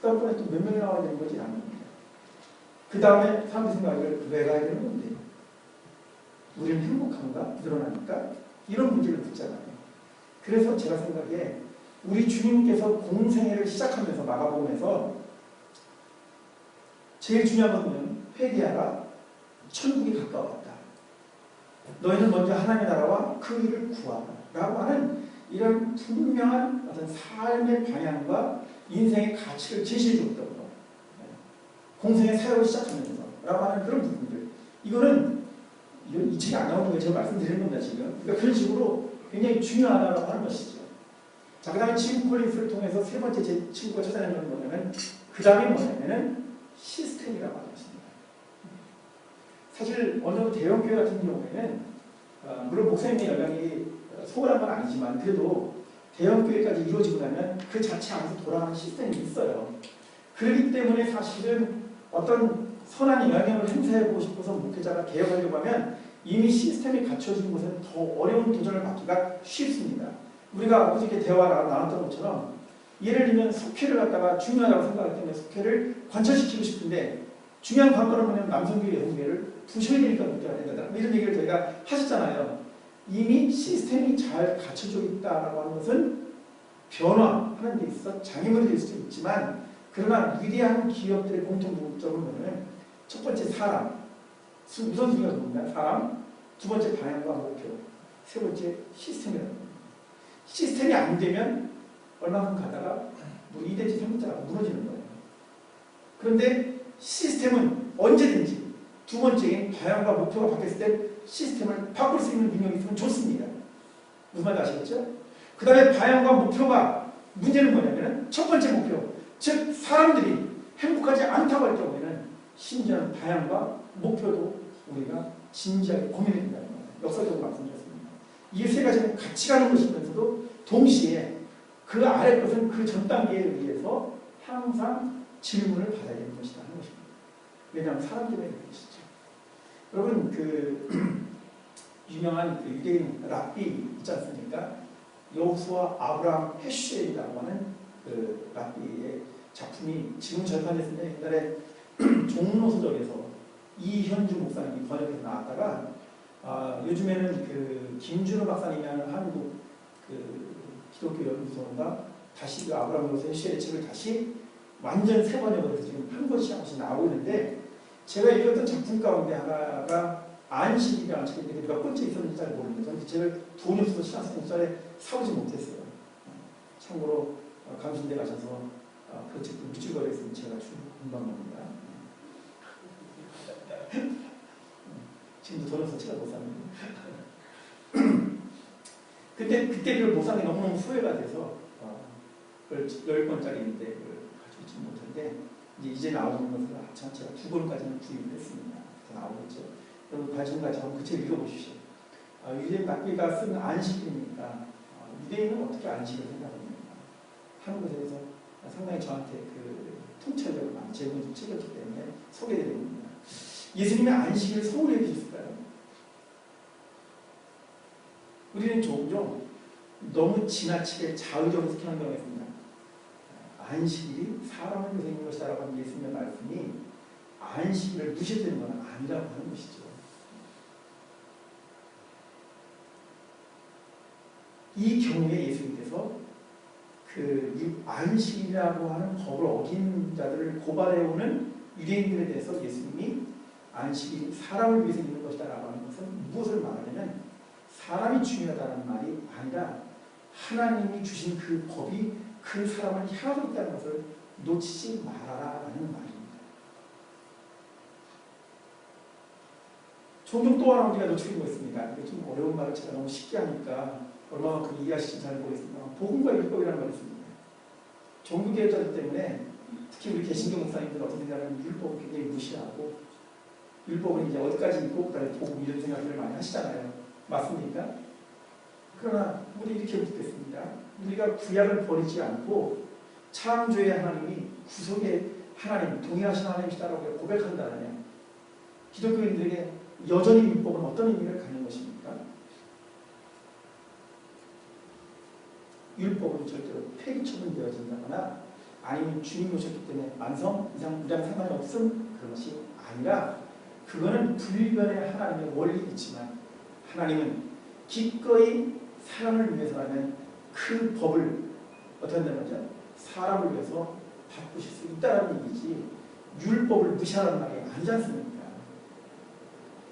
다음번에 또 몇 명이 나와야 되는 거지 않습니까? 그 다음에 사람들이 생각을 왜 가야 되는 건데? 우리는 행복한가? 늘어나니까? 이런 문제를 묻잖아요. 그래서 제가 생각에 우리 주님께서 공생애를 시작하면서 마가복음에서 제일 중요한 것은 회개하라. 천국이 가까웠다. 너희는 먼저 하나님의 나라와 그 일을 구하라. 라고 하는 이런 분명한 어떤 삶의 방향과 인생의 가치를 제시해 줬던 거. 공생의 사역을 시작하면서 라고 하는 그런 부분들. 이거는 이 책이 안 나오는 거예요. 제가 말씀드리는 겁니다, 지금. 그러니까 그런 식으로 굉장히 중요하다고 하는 것이죠. 자, 그 다음에 짐 콜린스를 통해서 세 번째 제 친구가 찾아낸 건 뭐냐면, 그 다음에 뭐냐면은 시스템이라고 하는 것입니다. 사실 어느 대형교회 같은 경우에는 물론 목사님의 연락이 소홀한 건 아니지만 그래도 대형교회까지 이루어지고 나면 그 자체 안에서 돌아가는 시스템이 있어요. 그렇기 때문에 사실은 어떤 선한 영향을 행사해보고 싶어서 목회자가 개혁하려고 하면 이미 시스템이 갖춰진 곳은 더 어려운 도전을 받기가 쉽습니다. 우리가 어저께 대화 나눴던 것처럼 예를 들면 속회를 갖다가 중요하다고 생각하기 때문에 속회를 관철시키고 싶은데 중요한 관건은 뭐냐면 남성교회, 여성교회를 부셔야 되니까 문제가 된다. 이런 얘기를 저희가 하셨잖아요. 이미 시스템이 잘 갖춰져 있다라고 하는 것은 변화하는 데 있어 장애물이 될 수도 있지만 그러나 위대한 기업들의 공통점은 뭐냐면 첫 번째 사람, 우선순위가 뭡니까? 사람, 두 번째 방향과 목표, 세 번째 시스템이라는 겁니다. 시스템이 안 되면 얼마큼 가다가 뭐 2대째 3대째가 무너지는 거예요. 그런데 시스템은 언제든지 두 번째인 방향과 목표가 바뀌었을 때 시스템을 바꿀 수 있는 능력이 있으면 좋습니다. 무슨 말인지 아시겠죠? 그 다음에 방향과 목표가 문제는 뭐냐면 첫 번째 목표, 즉 사람들이 행복하지 않다고 할 경우에는 심지어는 방향과 목표도 우리가 진지하게 고민해야 된다는 거예요. 역사적으로 말씀드렸습니다. 이 세 가지는 같이 가는 것이면서도 동시에 그 아래 것은 그 전 단계에 의해서 항상 질문을 받아야 되는 것이다 하는 것입니다. 왜냐하면 사람 때문에 그런 것이죠. 여러분 그 유명한 그 유대인 랍비 있지 않습니까? 여호수아 아브라함 헤슈엘이라고 하는 그 랍비의 작품이 지금 절판됐는데 옛날에 종로서적에서 이현주 목사님이 번역해서 나왔다가 요즘에는 그 김준호 박사님이 하는 한국 그 기독교 연구소가 다시 그 아브라함 헤슈엘의 책을 다시 완전 새 번역을 해서 지금 한 권씩 한 권씩 나오고 있는데 제가 읽었던 작품 가운데 하나가 안식이라는 책인데 몇 번째 있었는지 잘 모르는데 저는 그 책을 돈이 없어서 신학생짜리 사오지 못했어요. 참고로 감신대 가셔서 그 책도 밑줄거리에 있으면 제가 금방 봅니다. 지금도 돈 없어서 책을 못 삽니다. 그때 그걸 못 산 게 너무너무 후회가 돼서 그걸 10권짜리인데 그걸 가지고 있지 못한데 이제 나오는 것을 제가 2권까지는 구입을 했습니다. 나오겠죠. 여러분 관심까지 한번 그 책을 읽어보십시오. 유대인 납비가 쓴 안식이니까 유대인은 어떻게 안식을 생각합니까? 하는 것에 대해서 상당히 저한테 그 통찰력을 많이 제공해준 책이었기 때문에 소개해드립니다. 예수님의 안식을 소홀히 해주셨을까요? 우리는 종종 너무 지나치게 자의적으로 생각하는 경우가 있습니다. 안식일이 사람을 위해서 있는 것이다라고 하는 예수님의 말씀이 안식일을 무시되는 건 아니라고 하는 것이죠. 이 경우에 예수님께서 그 안식이라고 하는 법을 어긴 자들을 고발해오는 유대인들에 대해서 예수님이 안식이 사람을 위해서 있는 것이다라고 하는 것은 무엇을 말하냐면 사람이 중요하다는 말이 아니라 하나님이 주신 그 법이 그 사람을 향하고 있다는 것을 놓치지 말아라라는 말입니다. 종종 또 하나 우리가 놓치는 거 있습니다. 이게 좀 어려운 말을 제가 너무 쉽게 하니까 얼마만큼 이해하실지 잘 모르겠습니다. 복음과 율법이라는 말이 있습니다. 종교개혁자들 때문에 특히 우리 개신교 목사님들 어떤 생각하면 율법을 굉장히 무시하고 율법은 이제 어디까지 있고 그다음에 복음 이런 생각들을 많이 하시잖아요. 맞습니까? 그러나 우리 이렇게 묻겠습니다. 우리가 구약을 버리지 않고 창조의 하나님이 구속의 하나님, 동일하신 하나님이시다라고 고백한다면 기독교인들에게 여전히 율법은 어떤 의미를 갖는 것입니까? 율법은 절대로 폐기 처분되어진다거나 아니면 주님이 오셨기 때문에 만성, 이상, 무장 상관이 없음 그런 것이 아니라 그거는 불변의 하나님의 원리이지만 하나님은 기꺼이 사람을 위해서라면 그 법을 어떻게 한다는 거죠? 사람을 위해서 바꾸실 수 있다는 얘기지 율법을 무시하라는 말이 아니지 않습니까?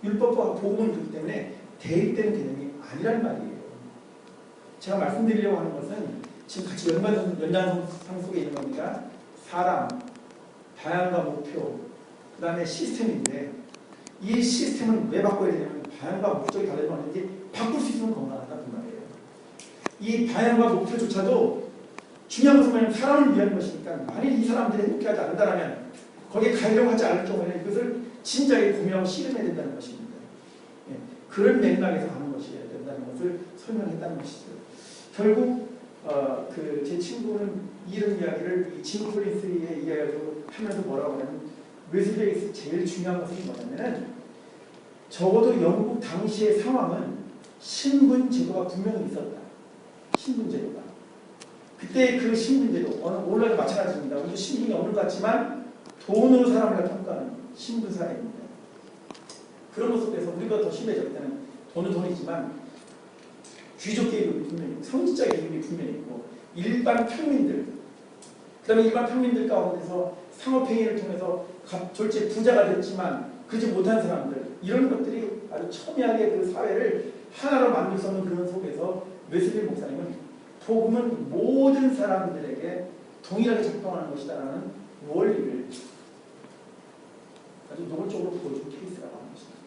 율법과 복음은 그렇기 때문에 대립되는 개념이 아니란 말이에요. 제가 말씀드리려고 하는 것은 지금 같이 연장성 속에 있는 겁니다. 사람, 방향과 목표, 그 다음에 시스템인데 이 시스템은 왜 바꿔야 되냐면 방향과 목적이 달라지면 언제든지 바꿀 수 있으면 건강하다는 말이에요. 이 방향과 목표조차도 중요한 것은 뭐냐면 사람을 위한 것이니까 만일 이 사람들이 행복해하지 않는다면 거기에 가려고 하지 않을 경우에는 그것을 진작에 고민하고 실현해야 된다는 것입니다. 예, 그런 맥락에서 하는 것이어야 된다는 것을 설명했다는 것이죠. 결국 제 친구는 이런 이야기를 이짐 콜린스의 이야기를 하면서 뭐라고 하냐면 웨슬리에서 제일 중요한 것은 뭐냐면은 적어도 영국 당시의 상황은 신분 제도가 분명히 있었다. 신분 제도가. 그때 그 신분 제도 오늘도 마찬가지입니다. 우리도 신분이 어느 것 같지만 돈으로 사람을 평가하는 신분 사회입니다. 그런 것 속에서 우리가 더 심해져. 일단은 돈은 돈이지만 귀족 계급이 분명히 있고 성직자 계급이 분명히 있고 일반 평민들 그 다음에 일반 평민들 가운데서 상업행위를 통해서 졸지 부자가 됐지만 그러지 못한 사람들 이런 것들이 아주 첨예하게 그 사회를 하나로 만들 수 없는 그런 속에서 웨슬리 목사님은 복음은 모든 사람들에게 동일하게 작동하는 것이다라는 원리를 아주 노골적으로 보여준 케이스라고 하는 것입니다.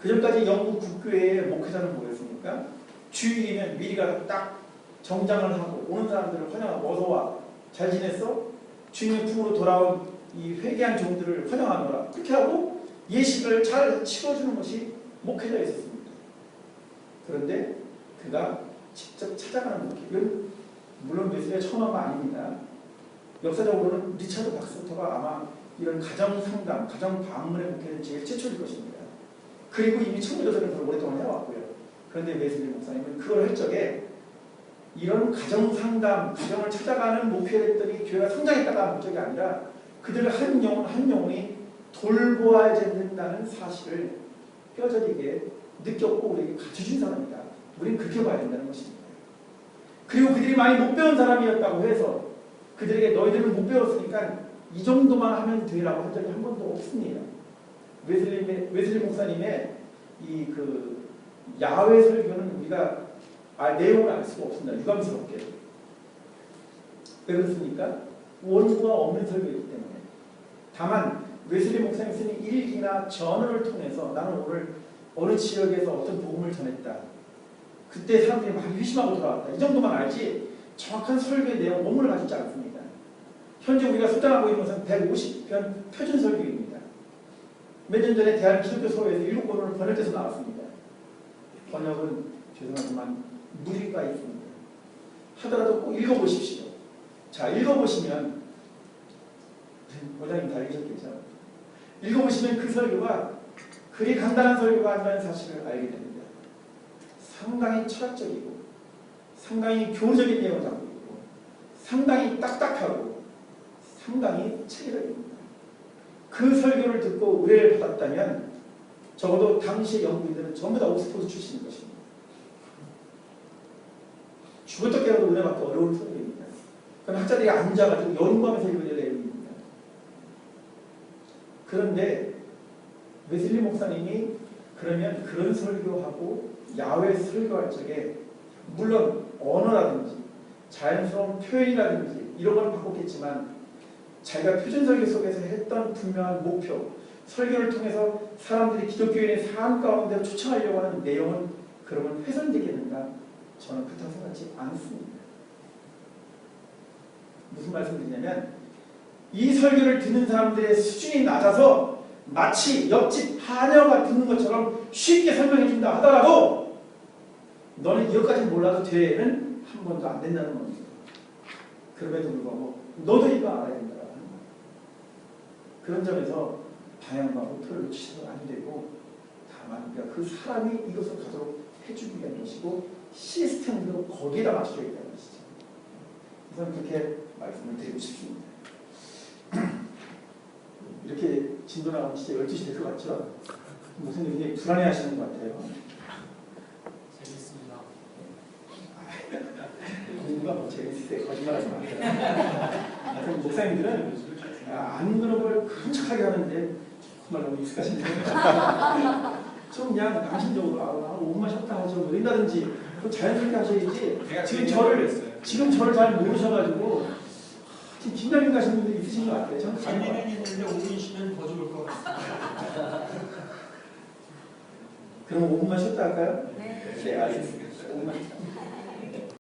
그전까지 영국 국교회의 목회자는 뭐였습니까? 주일이면 미리가 딱 정장을 하고 오는 사람들을 환영하고 어서와 잘 지냈어? 주님의 품으로 돌아온 이 회개한 종들을 환영하노라 그렇게 하고 예식을 잘 치러주는 것이 목회자였었습니다. 그런데 그가 직접 찾아가는 목회 이건 물론 웨슬리가 처음 한 거 아닙니다. 역사적으로는 리차드 박스터가 아마 이런 가정상담, 가정방문의 목회는 제일 최초일 것입니다. 그리고 이미 청교도들은 그걸 오랫동안 해왔고요. 그런데 웨슬리 목사님은 그걸 할 적에 이런 가정상담, 가정을 찾아가는 목회를 했더니 교회가 성장했다가 목적이 아니라 그들을 한 영혼 한 영혼이 돌보아야 된다는 사실을 뼈저리게 느꼈고 우리에게 가르쳐준 사람이다. 우리는 그렇게 봐야 된다는 것입니다. 그리고 그들이 많이 못 배운 사람이었다고 해서 그들에게 너희들은 못 배웠으니까 이 정도만 하면 되라고 한 적이 한 번도 없습니다. 웨슬리 목사님의 이 그 야외 설교는 우리가 내용을 알 수가 없습니다. 유감스럽게. 왜 그렇습니까? 원고가 없는 설교이기 때문에. 다만 웨슬리 목사님 쓰는 일기나 전언을 통해서 나는 오늘 어느 지역에서 어떤 복음을 전했다. 그때 사람들이 많이 회심하고 돌아왔다. 이 정도만 알지 정확한 설교의 내용, 원문을 가지지 않습니다. 현재 우리가 수당하고 있는 것은 150편 표준 설교입니다. 몇 년 전에 대한기독교서회에서 7권을 번역돼서 나왔습니다. 번역은 죄송하지만 무리가 있습니다. 하더라도 꼭 읽어보십시오. 자, 읽어보시면 원장님 다 읽으셨겠죠? 읽어보시면 그 설교가 그리 간단한 설교가 아니라는 사실을 알게 됩니다. 상당히 철학적이고 상당히 교훈적인 내용을 담고 있고 상당히 딱딱하고 상당히 체계적입니다. 그 설교를 듣고 의뢰를 받았다면 적어도 당시의 영국인들은 전부 다 옥스퍼드 출신인 것입니다. 죽었다 깨어도 은혜 받기 어려운 설교입니다. 그럼 학자들이 앉아가지고 연구하면서 읽어야 될 내용입니다. 그런데 웨슬리 목사님이 그러면 그런 설교하고 야외 설교할 적에 물론 언어라든지 자연스러운 표현이라든지 이런 건 바꿨겠지만 자기가 표준설교 속에서 했던 분명한 목표 설교를 통해서 사람들이 기독교인의 삶 가운데 초청하려고 하는 내용은 그러면 훼손되겠는가? 저는 그렇다고 생각하지 않습니다. 무슨 말씀드리냐면 이 설교를 듣는 사람들의 수준이 낮아서 마치 옆집 하녀가 듣는 것처럼 쉽게 설명해 준다 하더라도 너는 이것까지 몰라도 돼는 한 번도 안 된다는 겁니다. 그럼에도 불구하고 너도 이거 알아야 된다는 거예요. 그런 점에서 방향과 목표를 놓치셔도 안 되고 다만 그 사람이 이것을 가도록 해주기 위한 것이고 시스템으로 거기에다 맞춰줘야 된다는 것이죠. 우선 그렇게 말씀을 드리고 싶습니다. 이렇게 진도 나가면 진짜 12시 될 것 같죠? 무슨 굉장히 불안해하시는 것 같아요. 재밌습니다. 공부가 뭐 재밌을 때 거짓말하지 마세요. 하여튼 목사님들은 안 그런 걸 끔찍하게 하는데 정말 너무 익숙하신데 좀 그냥 양심적으로 5분만 쉬었다 하죠. 뭐 이런다든지 자연스럽게 하셔야지. 지금 저를 잘 모르셔가지고 지금 긴장이 가시는 분들이 있으신 것 같아요. 저는 관리는 있는데 5분 쉬면 더 좋을 것 같습니다. 그럼 5분만 쉬었다 할까요? 네. 네, 알겠습니다. 5분만.